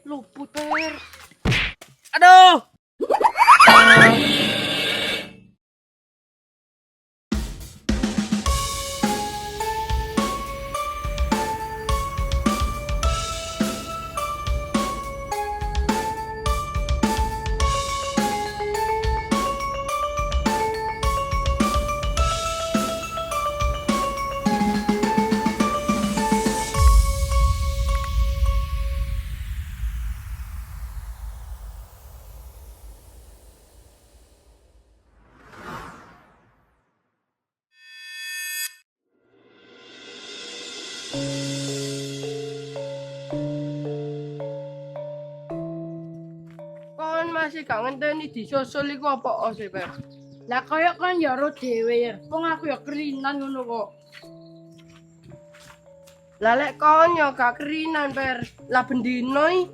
Luput, Per. Aduh! Kon masih gak ngenteni disusul iku apa sih, Per? Lah kaya kan ya ro dhewe ya. Wong aku ya kerinan ngono kok. Lah lek kon yo gak kerinan, Per. Lah bendino i.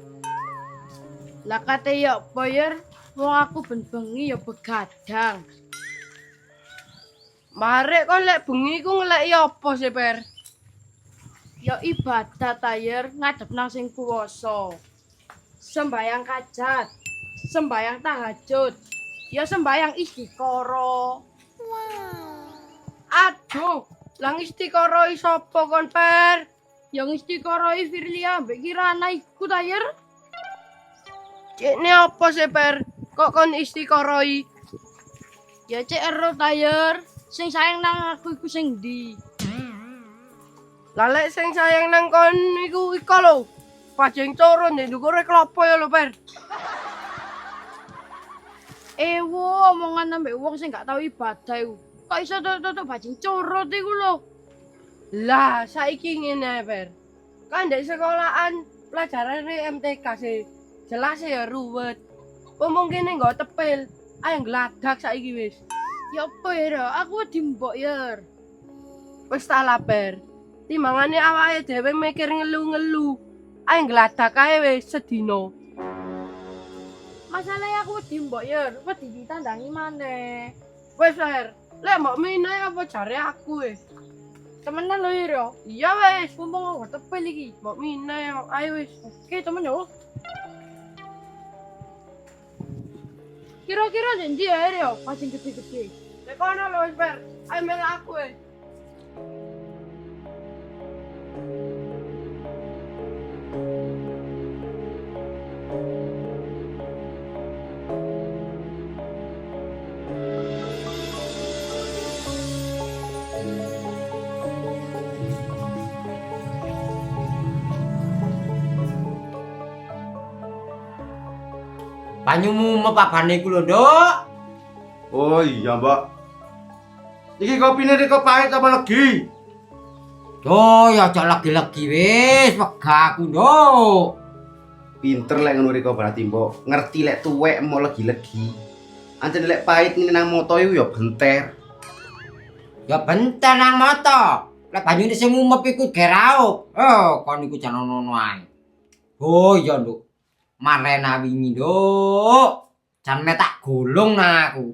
Lah kate ya apa ya? Wong aku ben bengi ya begadang. Marek kon lek bengi ku ngeleki apa sih, Per? Ya ibadah tayer ngadep nang sing kuwasa. Sembayang kajat, sembayang tahajud, ya sembayang istiqoroh. Aduh, lang istiqoroh sapa kon, Per? Yang istiqoroh Firlia mbek Kirana iku tayer. Ini apa sih, Per? Kok kon istiqoroh? Ya cek ero tayer. Sing sayang nang aku iku sing ndi? Lah lek sing sayang nang kon iku lho. Pajeng turun ndek ndukure klopo ya lho, Per. Ewo omongan ambek wong sing gak tau ibadah iku. Kok iso tutuk bajing curut iku lho. Lah, saiki ngene, Per. Kan ndek sekolahan pelajarane MTK sih. Jelas ya ruwet. Ngomong kene nggo tepil. Ayo ngladak saiki wis. Ya apa ya, aku wedi mbok ya. Wis tak laper. Timbangane awake dhewe mikir ngelu-ngelu. Ayo ngladak ae wis sedina. Masalahnya aku wedi mbok ya, wedi ditandangi maneh. Wis, Per. Lek mbok mine apa jare aku wis. Temenan lho ya. Iya wis. Mumpung aku tepil iki. Mbok mine ayo wis. Oke, temen yo. Kira-kira janji ya yo, pacing gede-gede. Lek kono lho wis, Per. Ayo mel aku wis. Banyumu mepabane iku lho, Nduk. Oh iya, Mbak. Iki kopine rek pahit apa legi? Yo, ya aja legi-legi wis, wegah aku, Nduk. Pinter lek ngono rek berarti, Mbok. Ngerti lek tuwek mau legi-legi. Ancen lek pahit ngene nang moto iku ya benter. Ya bentar nang moto. Lek banyune sing ngumep iku geraup. Oh, kon iku jan ono ae. Oh iya, Nduk. Marena wingi, Nduk. Jan metak golong nang aku.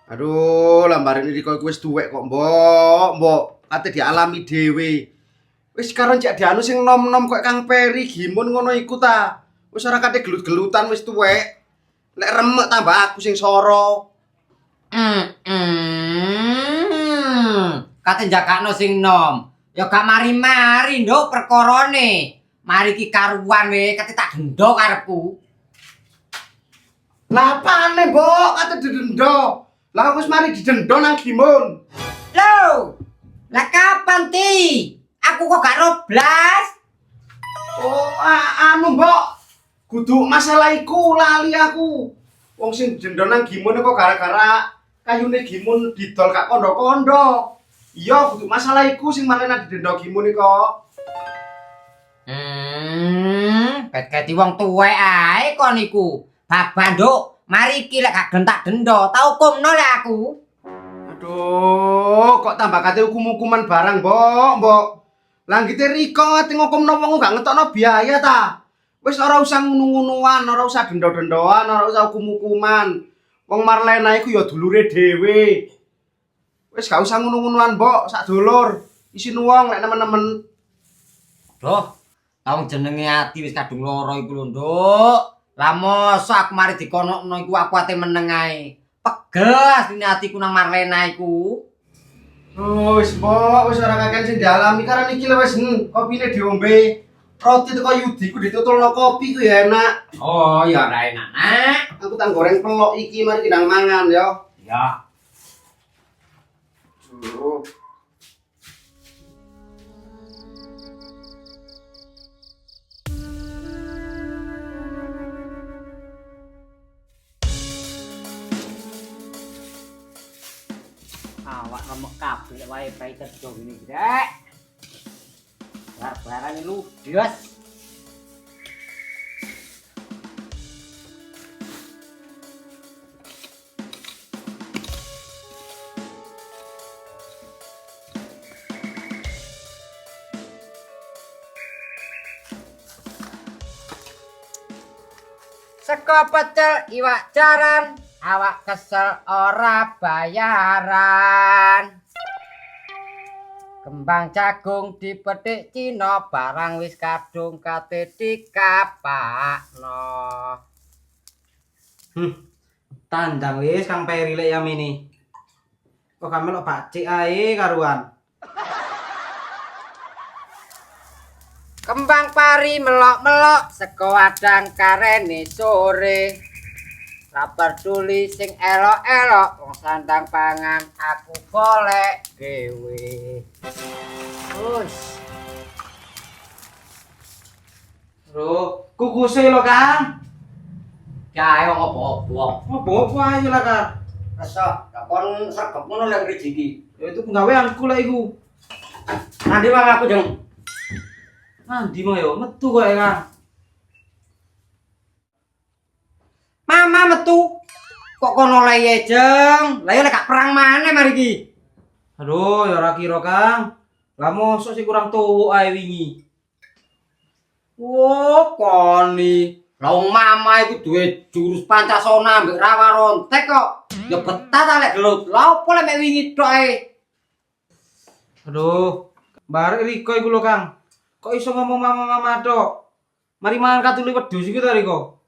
Aduh, lambaran iki koyo wis tuwek kok, Mbok. Ate dialami dhewe. Wis karo cek dianu sing nom-nom kok Kang Peri gimun ngono iku ta. Wis ora kate gelut-gelutan wis tuwek. Lek remek tambah aku sing soro. Kate jakakno sing nom. Ya gak mari-mari, Nduk, perkorone. Mari ki karuan we, kate tak denda karepku. Lah apane, Mbok? Kate didendo. Lah wis mari didendo nang gimun. Loh, lah kapan ti? Aku kok gak roblas? Oh, anu Mbok. Kudu masalah iku lali aku. Wong sing didendo nang gimun kok gara-gara kayune gimun didol gak kondo-kondo. Iya, kudu masalah iku sing marena didendo gimun kok. Bet-beti wong tuwek ae kon iku. Baban, Nduk, mari iki lek gak gentak denda, tau hukumno lek aku. Aduh, kok tambah kate hukum-hukuman barang, Mbok. Lah ngite riko ati ngukumno wong gak ngetokno biaya ta. Wis ora usah ngono-ngonoan, ora usah denda-dendoan, ora usah hukum-hukuman. Wong Marlena iku ya dulure dhewe. Wis gak usah ngono-ngonoan, Mbok, sak dulur. Isin wong lek nemen-nemen. Duh, Lah jenenge ati wis kadung lara iku lho, Nduk. Lah mosok aku mari dikonokno iku aku ate meneng ae. Pegel asline atiku nang Marlena iku. Oh, wis mbok, wis ora kakek sing dialami karena iki lho wis kopine diombe. Roti teko Yudi ku ditutulno kopi ku ya enak. Oh, ya ora enak, Nak. Aku tak goreng pelok iki mari kita mangan ya. Ya. Oh. Awak lemek kabeh wae bae kerja ngene iki, Rek. Barang lu, Dios. Seko pecel iwak jaran, awak kesel ora bayaran. Kembang jagung dipetik Cina, barang wis kadung kate dikapakno. Tandang wis Kang Peri lek yamini. Kok kami lo bacik ae karuan. Kembang pari melok-melok, sego wadang karene sore. Ra peduli sing elok-elok, wong sandang pangan aku golek dhewe. Wus. Bro, kukuse lo Kang. Kae wong apa-apa. Apa ae lah Kang. Rasa kon sregep ngono lek rezeki. Ya itu penggaweanku lek iku. Nanti mang aku jeng. Nanti mah yo metu kok Kang. Mama metu. Kok kono leye jeng? Lah ya lek gak perang maneh mari iki. Aduh, ya ora kira Kang. Lah mosok sih kurang tuwuk ae wingi. Wo koni. Lah wong mama iku duwe jurus Pancasona mbek rawa rontek kok. Ya betah ta lek gelut. Lah opo lek mek wingi tok ae. Aduh, barek Riko iku lho Kang. Kok iso ngomong mama-mama tok? Mari mangan katuli wedhus iki ta Riko?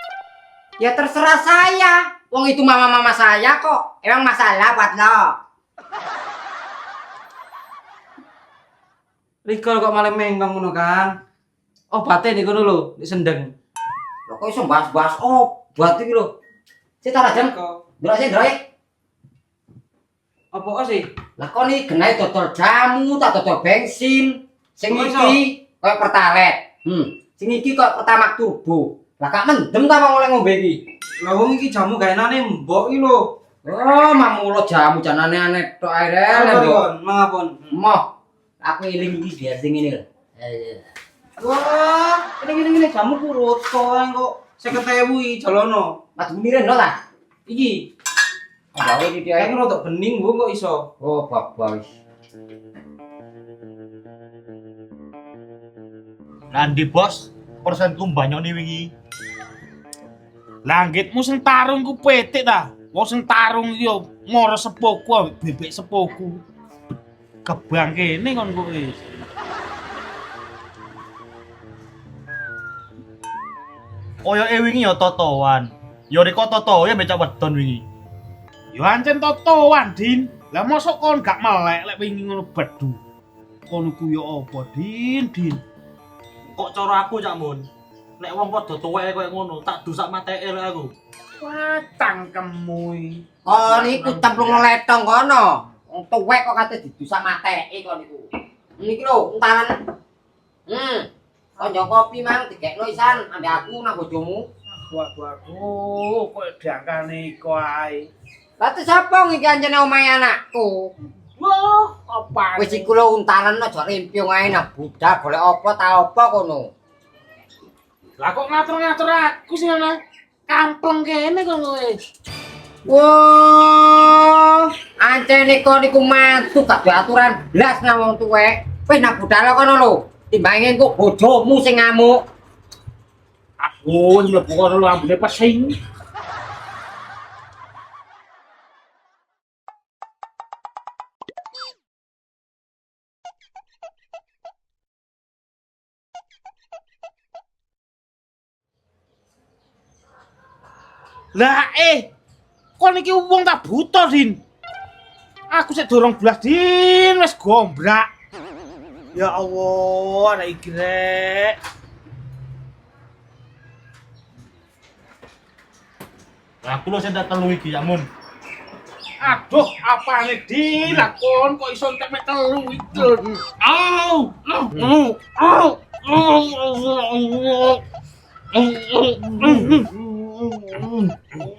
Ya terserah saya. Wong itu mama-mama saya kok. Emang masalah buat lo? Riko kok malah mengkong ngono Kang. Obate nih kono lho, nek sendeng. Lho kok iso bahas-bahas obat iki lho. Sik ta jeng. Ndelok sik ndroe. Apa sih? Lah kok iki genahe dodol jamu ta dodol bensin. Sing Kok iso? iki koyo Pertalite. Sing iki kok Pertamax Turbo. Lah kak mendem ta wong oleh ngombe iki. Lah wong iki jamu gaenane mbok iki lho. Oh, mamulo jamu janane aneh tok ae rek. Kon, mangapun. Moh. Aku eling iki biar sing ngene lho. Wah, ini jamu kurut kok 50.000 iki jalono. Mas Muniren lho ta? Iki, Gawe iki dia. kayak ngerotok bening Bu kok iso. Oh, babas. Nanti bos, persenku banyak nih wingi. Langitmu sing tarung ku petik ta. Wong sing tarung yo moro sepoku ambek bebek sepoku. Kebang kene kon kok wis. Koyo wingi yo totoan. Yo reko toto ya becak wedon wingi. Yo ancen totoan, Din. Lah mosok kon gak melek lek wingi ngono bedu. Kon ku yo apa, Din? Kok cara aku Cak Mun. Nek wong padha tuwek koyo ngono, tak dusak mateke lek aku. Wah, cangkemmu iki. Kon iku templung letong kono. Wong tuwek kok kate didusak mateke kon iku. Niki lho, entaran. Konco kopi mang digekno isan ambek aku nang bojomu. Waduh, kok diangkane iko ae. Lah terus sapa iki anjene omahe anakku? Wah, apa? Wis iku lho untaran aja rimpiung ae nang budal golek apa ta apa kono. Lah kok ngatur-ngatur aku sih ana kampleng kene kok wis. Wah, ancene kon iku mantu gak duwe aturan blas nang wong tuwek. Wis nang budal kono lho. Timbange kok bojomu sing ngamuk. Aku mlebu kono lho ambune pesing. Lah kon iki wong tak buta, Din. Aku sik dorong blas, Din, wis gombrak. Ya Allah, ana iki rek. Lah aku lho sing tak telu iki ya, Mun. Aduh, apane Din? Lah kon kok iso entek mek telu iki. Au!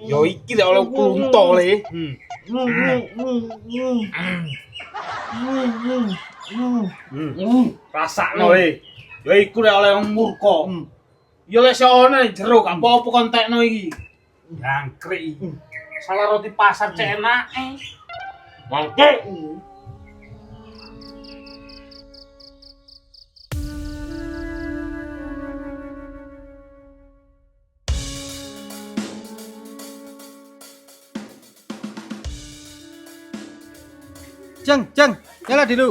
Yo iki lek oleh kunto le. Rasakno le. Ya iku lek oleh murka. Ya lek sono jero gak apa-apa kontekno iki. Jangkrik iki. Salah roti pasar cek enake. Mangke. Jeng, nyala dulu.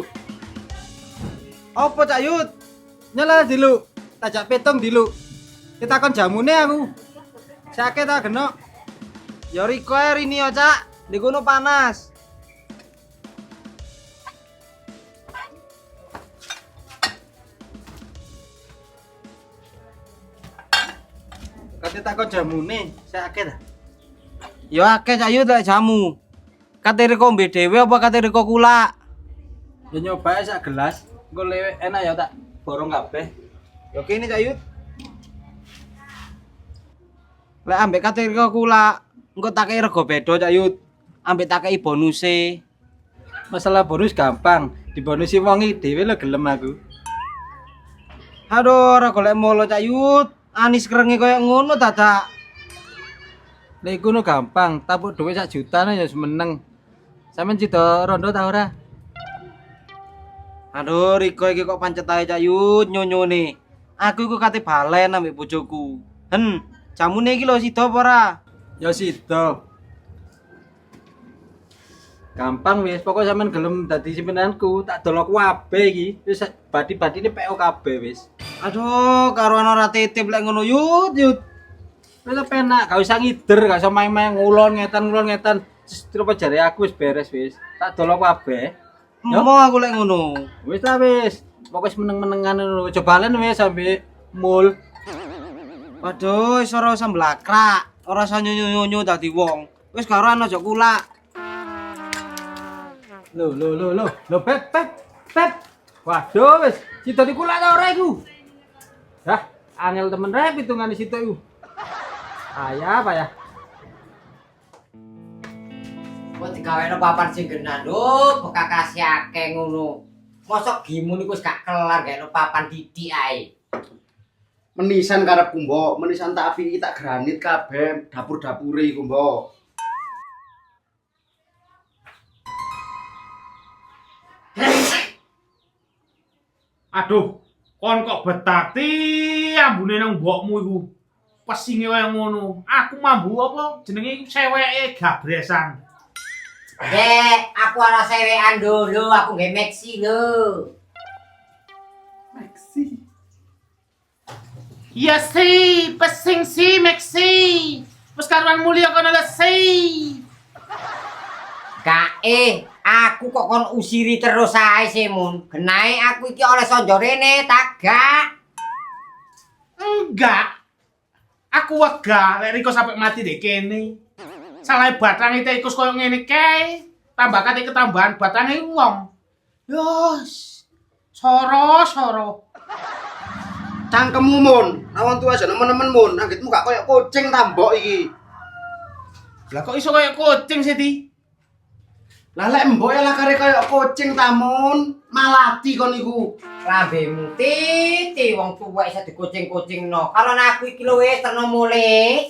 Apa Cak Yud? Nyala dulu. Tajak petong dulu. Kita kon jamune aku. Sakit ta genok. Ya riko ae rini yo, Cak. Di kono panas. Kate takon jamune, sakit ta? Ya akeh Cak Yud lek jamu. Kate riko mbek dhewe apa kate riko kula? Ya nyoba sak gelas. Engko lewek enak ya tak borong kabeh. Ya kene Cak Yud. Lek ambek kate riko kula, engko tak kei rego beda Cak Yud. Ambek tak kei bonuse. Masalah bonus gampang, dibonusi wong iki dhewe lho gelem aku. Aduh, ora golek molo Cak Yud. Anis krenge koyo ngono dadak. Lek ngono gampang, tapuk dhuwit 1 juta ya semeneng. Sampeyan cita rondo ta ora? Aduh, Riko iki kok pancet ae Cak Yud nyonyone. Aku iku kate balen ambek bojoku. Jamune iki lho sida apa ora? Ya sida. Gampang wis, pokok sampean gelem dadi simpenanku, tak dolok kabeh iki. Wis badi-badine PO kabeh wis. Aduh, karuan ora titip lek ngono Yud. Wis penak, gak usah ngider, gak usah main-main ngulon ngetan. Terus jare aku wis beres wis. Tak dolok kabeh. Ngomong aku lek ngono. Wis ta wis. Pokoke meneng-menengan ngono. Cobalen wis sampe mul. Waduh, wis ora usah mblakrak. Ora usah nyonyo-nyonyo dadi wong. Wis karo ana aja kulak. Lho, Pep. Waduh wis, sida dikulak ta ora iku? Hah, angel temen rep hitungane sida iku. Payah. Kok digaweno papan sing genah lho, bekakasi akeh ngono. Mosok gimun iku wis gak kelar gak papan titik ae. Menisan karepku, Mbok. Menisan tak apiki tak granit kabeh dapur-dapure iku, Mbok. Aduh, kon kok betati ambune nang mbokmu iku. Pesinge kaya ngono. Aku mambu apa jenenge seweke gabresan. Dek, aku ora sewekan dulu, aku nggih Maxi lho. Iya sih, pesing sih Maxi. Wis karuan mulia kono le sih. Aku kok kon usiri terus ae sih, Mun. Genahe aku iki oleh sonjo rene, tak gak? Enggak. Aku wegah lek Riko sampai mati dek kene. Salah batang itu ikus koyo ngene kae. Tambah kate ketambahan batange wong. Yos. Soro. Cangkemmu, Mun. Lawan tuwa aja nemen-nemen, Mun. Anggitmu gak koyo kucing ta, Mbok iki. Lah kok iso koyo kucing sih, Di? Lah lek Mbok ya lakare koyo kucing ta, Mun. Malati kon iku. Lambemu titi wong tuwa iso dikucing-kucingno. Kalau aku iki lho wis terno mule.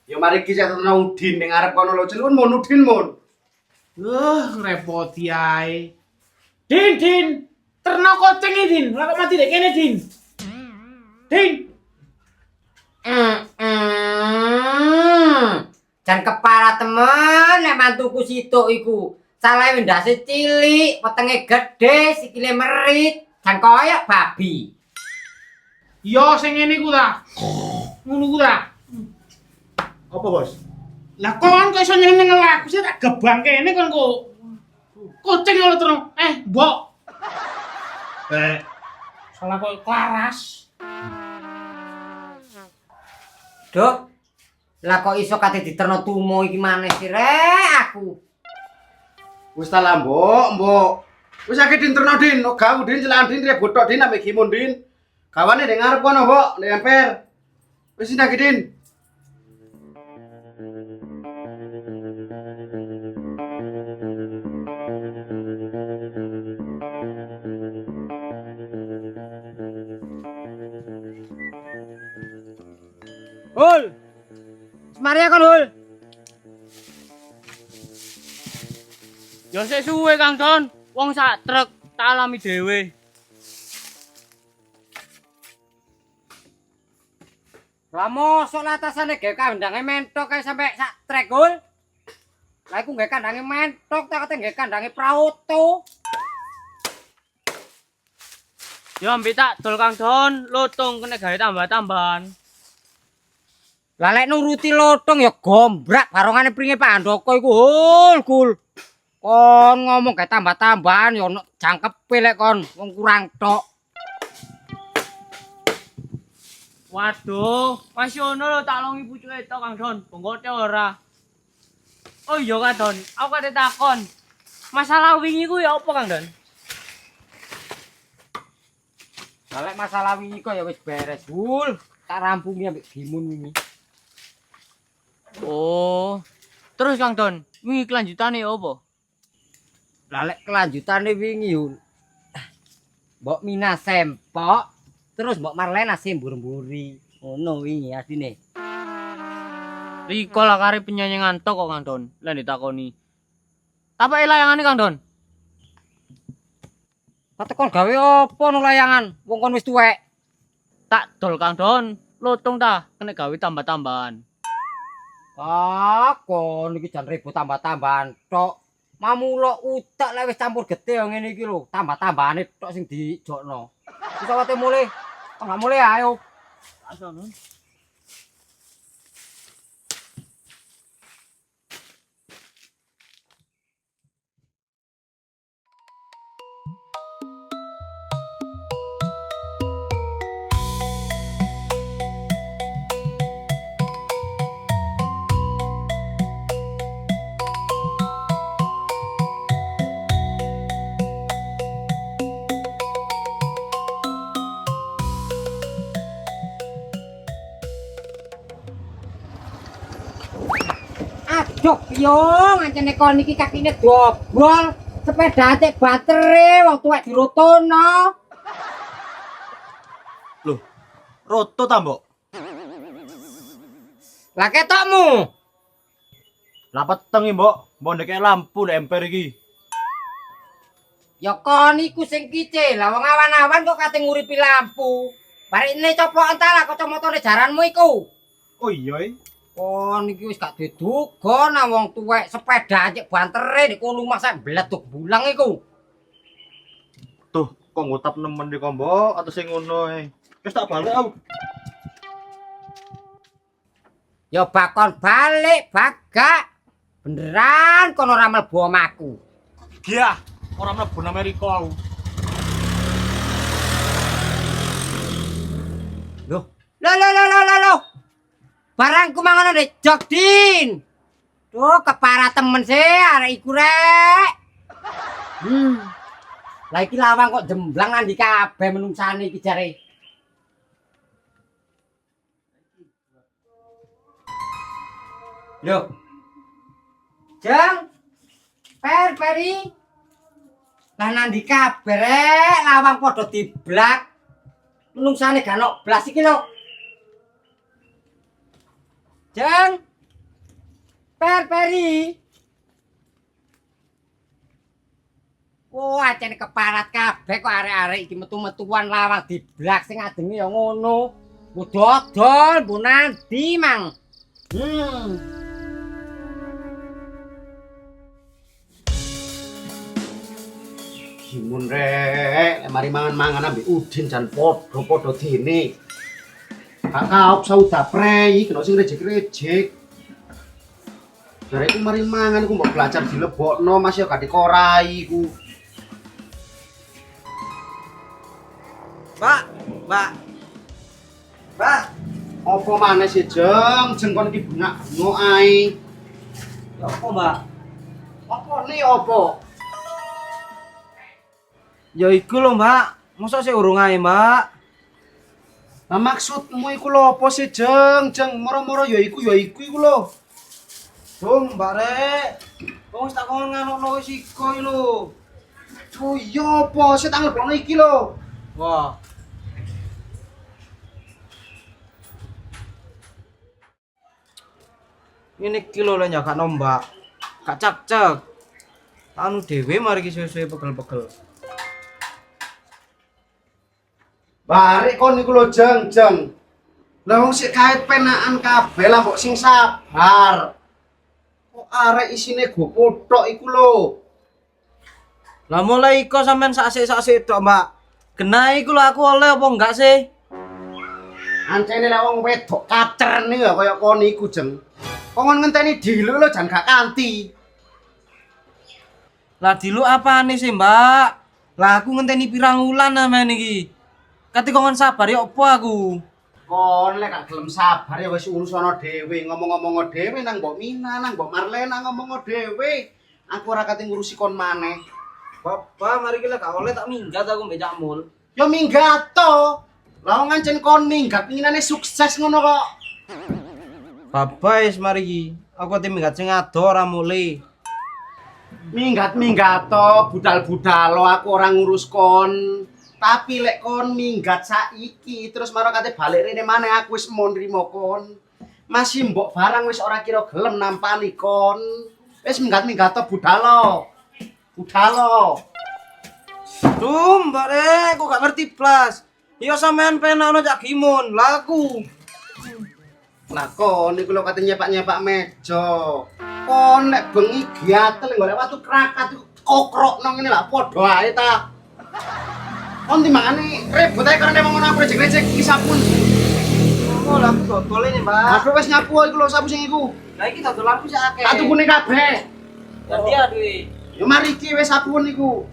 Ya mari ki saya tenang Udin ning arep kono lho. Jenengku Mun Udin, Mun. Ngrepoti ae. Din. Terno kucing iki, Din. Lah kok mati dek kene, Din? Din. Jan kepala temen nek mantuku situk iku. Salahe ndase cilik, wetenge gedhe, sikile merit, jan koyo babi. Yo sing ngene iku ta. Ngono ku ta. Apa, Bos? Lah kon kok iso nyengel aku sih tak gebang kene kon kok. Kucing ngono terus. Mbok. Salah kok klaras. Duk. Lah kok iso kate diterno tumo iki maneh sih rek aku. Wis ta lah, Mbok. Wis akeh dinterno Din, gawe Din celaan Din ribut tok Din ambek Gimun Din. Gawane ning ngarep kono, Mbok, ning emper. Wis ndak Din. Hul. Semaria kon Hul. Ya sik suwe Kang Don, wong sak truk tak alami dhewe. Lah mosok latasane gawe kandange mentok kae sampe sak trek Hul. Lah iku gawe kandange mentok tak kate gawe kandange prauto. Ya ambek tak dol Kang Don, lutung kena gawe tambah-tambahan. Lah lek nuruti lotong ya gombrak barongane pringe Pak Handoko iku Hul, Gul. Kon ngomong gawe tambah-tambahan ya ono jangkepe lek kon wong kurang tok. Waduh, masih ono lho tak longi pucuke tok Kang Don, bongkote ora. Oh iya Kang Don, aku kate takon. Masalah wingi ku ya apa Kang Don? Lah lek masalah wingi kok ya wis beres, Gul. Tak rampungi ambek Gimun wingi. Oh. Terus Kang Don, wingi kelanjutane apa? Lah lek kelanjutane wingi Hul. Mbok Mina sempok, terus Mbok Marlena sembur-mburi. Ngono wingi asline. Riko lah kare penyanyi ngantok kok Kang Don, lan ditakoni. Apa layangane Kang Don? Patekon gawe apa no layangan? Wong kon wis tuwek. Tak dol Kang Don, lutung ta kena gawe tambah-tambahan. Ah, kon iki jan ribut tambah-tambahan tok. Mamulo utak lek wis campur getih ya ngene iki lho, tambah-tambahane tok sing dijokno. Wis awake mulih. Kok gak mulih ayo. Asono. Aduh, yo ngancene kon iki kakine dobol. Sepeda cek batere wong tuwek dirotono. Loh, roto ta, Mbok? Lah ketokmu. Lah peteng iki, Mbok. Mbok ndek lampu nek emper iki. Ya kon iku sing kicil. Lah wong awan-awan kok kate nguripi lampu. Barine coplok entar kacamatane jaranmu iku. Oh iya, Kon iki wis gak diduga nang wong tuwek sepeda cek bantere nek kono sak bleduk bulang iku. Tuh, kok ngutap nemen iki, Mbok, atau sing ngono ae. Wis tak balik aku. Ya bakon balik, Bagak. Beneran kono ora mlebu omahku. Giyah, ora mlebu Amerika aku. Loh. Barangku mangono ndek Jogdin. Duh, kepara temen sih arek iku rek. Lah iki lawang kok jemblang nandi kabeh menungsane iki jare. Loh. Jeng. Peri. Lah nandi kabeh rek, lawang padha diblak. Menungsane gak ono blas iki lho. Jeng. Peri. Oh, acene keparat kabeh kok arek-arek iki metu-metuan lawang diblak sing ajenge ya ngono. Mbok dodol, mbok nandi mang. Gimun rek, mari mangan-mangan ambek Udin jan padha-padha dene. Gak kaup sauda prei kena sing rejek-rejek. Jare iku mari mangan iku mbok belajar dilebokno Mas ya gak dikorai iku. Mbak, Mbak. Mbak, Apa maneh sih jeng kon iki bengak-bengok ae. ya apa, Mbak? Apa nih apa? Ya iku lho, Mbak. Mosok sih urung ae, Mbak. Lah maksudmu iku lho apa sih jeng moro-moro ya iku iku lho. Dong, Mbak Rek. Wong tak kon nganokno wis iko iki lho. Oh iya apa sih tak nglebokno iki lho. Wah. Ini kilo lah nyakak nombak, gak cak-cak. Anu dewe mari ki suwe-suwe pegel-pegel. Barek kon iku lho jeng. Lah wong sik kait penaan kabeh lah mbok sing sabar. Kok arek isine go pothok iku lho. Lah mulai iko sampean sak-sik tok, Mbak. Genah iku lho aku oleh apa enggak sih? Ancene lek wong wedok kacerne ya kaya kon iku jeng. Kok ngon ngenteni dilu lho jan gak kanti. Lah dilu apane sih, Mbak? Lah aku ngenteni pirang wulan sampean iki. Kati kongon sabar ya apa aku? Kon lek gak gelem sabar ya wis urusan dhewe, ngomong-ngomong dhewe nang mbok Mina, nang mbok Marlena ngomong dhewe. Aku ora kate ngurusi kon maneh. Bapak, mari kita gak oleh tak minggat aku mbek Cak Mul. Ya minggat to. Lah wong ngancen kon minggat pinginane sukses ngono kok. Bapak wis mari iki. Aku ate minggat sing ado ora mulai. Minggat to, budal-budal lo aku ora ngurus kon. Tapi lek kon minggat saiki terus maro kate balik rene maneh aku wis mau nrimo kon. Masih mbok barang wis ora kira gelem nampani kon. Wis minggat to budal lo. Budal lo. Duh, Mbak Rek, kok gak ngerti blas. Ya sampean penakno Cak Gimun, laku. Lah kon niku lho kate nyepak-nyepak meja. Kon nek bengi giatel golek watu krakat kokrokno ngene lah padha ae ta. Kon timbangane ribut ae karena wong ngono aku rejek-rejek iki sabun. Oh, lah aku dodol ini, Mbak. Aduh wis nyapu iku lho sapu sing iku. Lah iki dodolanku sak akeh. Tak tukune kabeh. Ganti aduh. Ya mari iki wis sabun iku.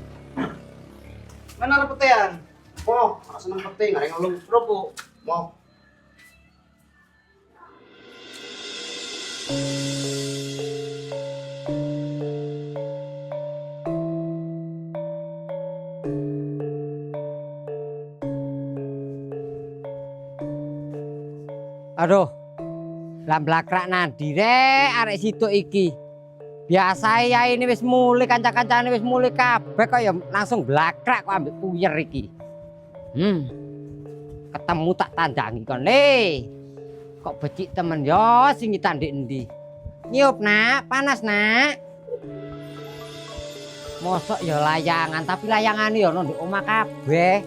Mana arep petean? Oh, ora seneng peti gak ngelung. Ropo. Mau. Aduh. Lah blakrak nandi rek arek situ iki. Biasa ya ini wis mulai kanca-kancane wis mulai kabeh kok ya langsung blakrak kok ambek puyer iki. Ketemu tak tandangi kon le. Kok becik temen yo sing tandik endi. Nyup nak, panas nak. Mosok ya layangan tapi layangane ya ono ndek omah kabeh.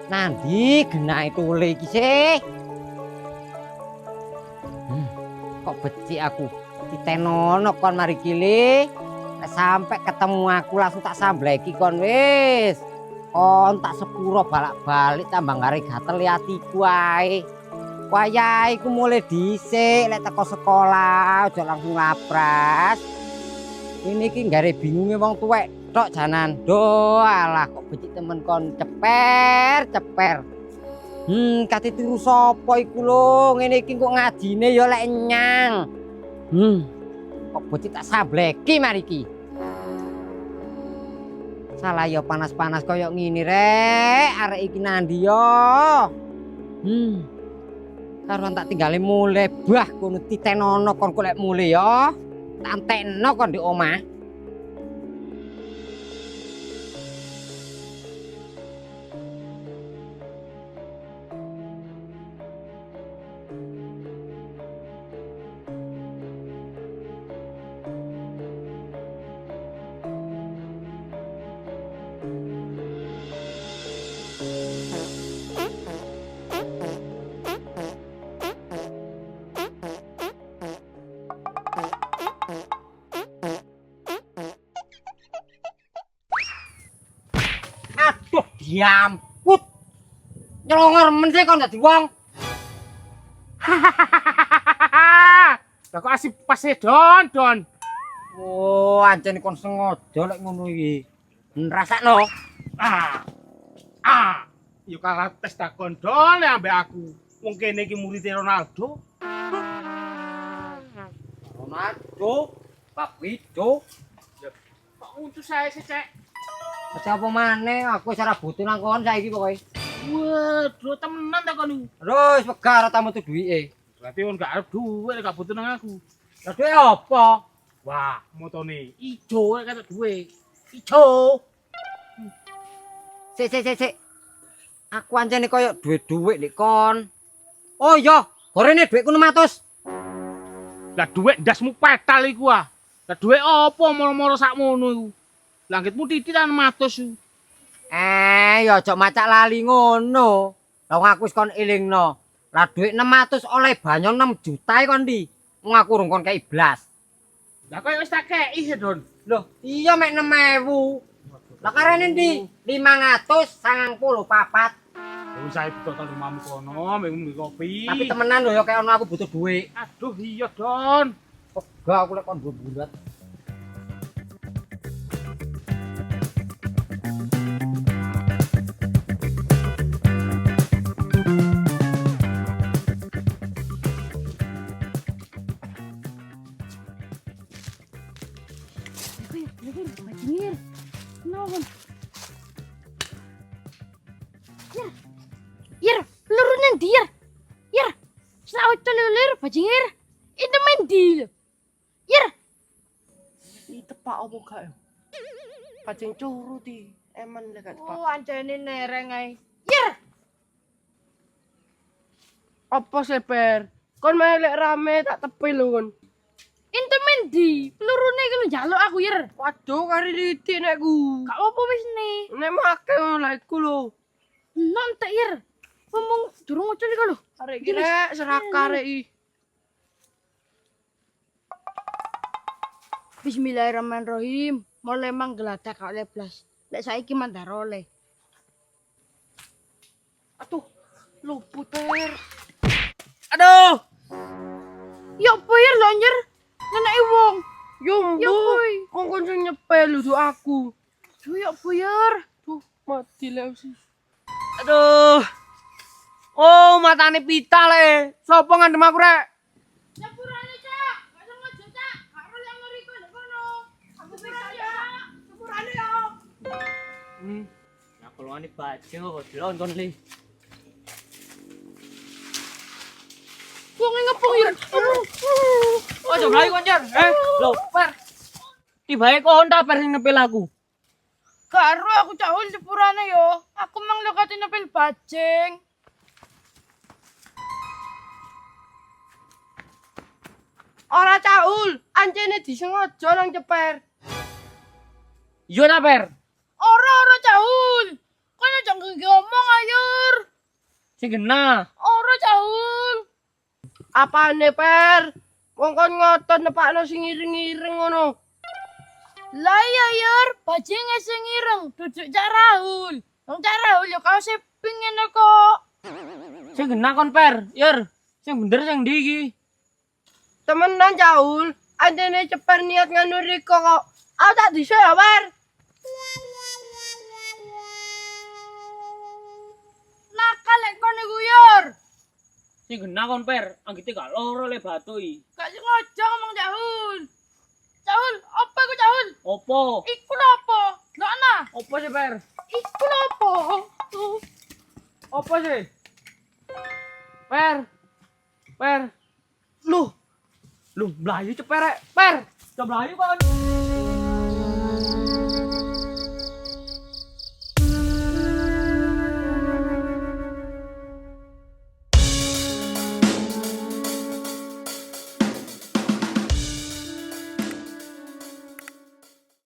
Nandi genahe tule iki sih. Kok becik aku ditenono kon mari kili sampai ketemu aku langsung tak sambleki kon wis kon tak sepuro balak-balik tambah gare gatel atiku ae wayahe iku mulai dhisik lek teko sekolah aja langsung lapras ini iki gare bingunge wong tuwek tok janan do alah kok becik temen kon ceper kate tiru sapa iku lho ngene iki kok ngajine ya lek nyang. Kok bocah tak sableki mari iki. Salah ya panas-panas koyo ngene rek arek iki nandi yo. Karuan tak tinggale mulai bah kono titenono kon golek mulai yo. Tak entekno kon di omah. Aduh, diamput. Nyelongor men sih kon dadi wong. Lah kok asih pas Don. Oh, ancen kon sengaja lek ngono iki. Ngrasakno. Yo kalah tes takon Don ya ambek aku. Wong kene iki muridé Ronaldo. Ronaldo, Papito. Kok untus saya sih, Cek? Siapa maneh aku ora butuh nang kon saiki pokoke. Waduh, temenan ta kon. Terus wegah tamu tuh duwike. Berarti kon gak arep duwe, gak butuh nang aku. Lah duwe apa? Wah, motone ijo kata duwe. Ijo. Sik. Aku ancene koyo duwe-duwe nek kon. Oh iya, gorene dhuwitku 600. Lah duwe ndasmu petal iku ah. Lah duwe apa moro-moro sakmono iku? Langitmu titik lan matus iku. Ya aja macak lali ngono. Lah wong aku wis kon elingno. Lah dhuwit 600 oleh banyon 6 juta kon ndi? Wong aku urung kon kei blas. Lah koyo wis tak kei ya, Don. Loh, iya mek 6.000. Lah karene ndi? 594. Wis saya butuh tol rumahmu kono, mbek kopi. Tapi temenan lho ya kayak ono aku butuh duit. Aduh iya, Don. Enggak aku lek kon bulat. Bajingir. Kenapa? Yer, peluru nang ndi yer? Yer. Selawe lir bajingir. Itu main di. Yer. Iki tepak apa gak ya? Bajing curut iki. Eman lek gak tepak. Oh, ancene nereng ae. Yer. Apa sih, Per? Kon melek rame tak tepil lho kon. Itu main di. Pelurune iki lho njaluk aku yer. Waduh, kari titik nekku. Gak apa wis ne. Nek make ngono iku lho. Nanti yer. Ngomong durung ngucul iku lho. Arek iki rek serakah rek iki. Bismillahirrahmanirrahim. Mulai manggeladak kak leblas. Lek saiki mandar oleh. Aduh, luput, Per. Aduh. Ya apa yer lho nyer? Ngeneki wong. Yo, Ya Mbok. boy. Kok kon sing nyepel lho aku. Duh ya apa yer? Tuh, mati lek sih. Aduh. Oh, matane pita le. Sopo ngandem aku rek? Sepurane cak. Gak sengaja cak. Gak ro yang ngeriku ndek kono. Aku sepurane ya. Sepurane ya. Nah, kalau ini bajing kok dilon kon li. Wong ngepung yer. Oh, coba lagi koncer. Lho, Per. Tibae kon ta Per sing nepil aku. Gak ro aku cahul sepurane yo. Aku mang lo kate nepil bajing. Ora caul, ancene disengaja nang ceper. Yo ta Per. Ora cahul. Kono aja ngomong ayur. Sing genah. Ora cahul. Apane, Per? Wong kon ngotot nepakno sing iring-iring ngono. Lah iya yer, bajinge sing ireng, duduk Cak Rahul. Wong Cak Rahul yo kaose pink ngene kok. Sing genah kon Per. Yer, sing bener sing ndi iki? Temenan caul, ancene ceper niat nganu Riko kok. Aku tak dhisik ya, Per. Nakal lek kono iku yer. Sing genah kon Per. Anggite gak loro le batu iki. Gak sengaja ngomong Cahul. Cahul, apa iku Cahul? Opo? Iku lho apa? Lho ana. Opo sih Per? Iku lho apa? Opo sih? Per. Per. Loh, mlayu cepet rek. Per. Coba mlayu kon.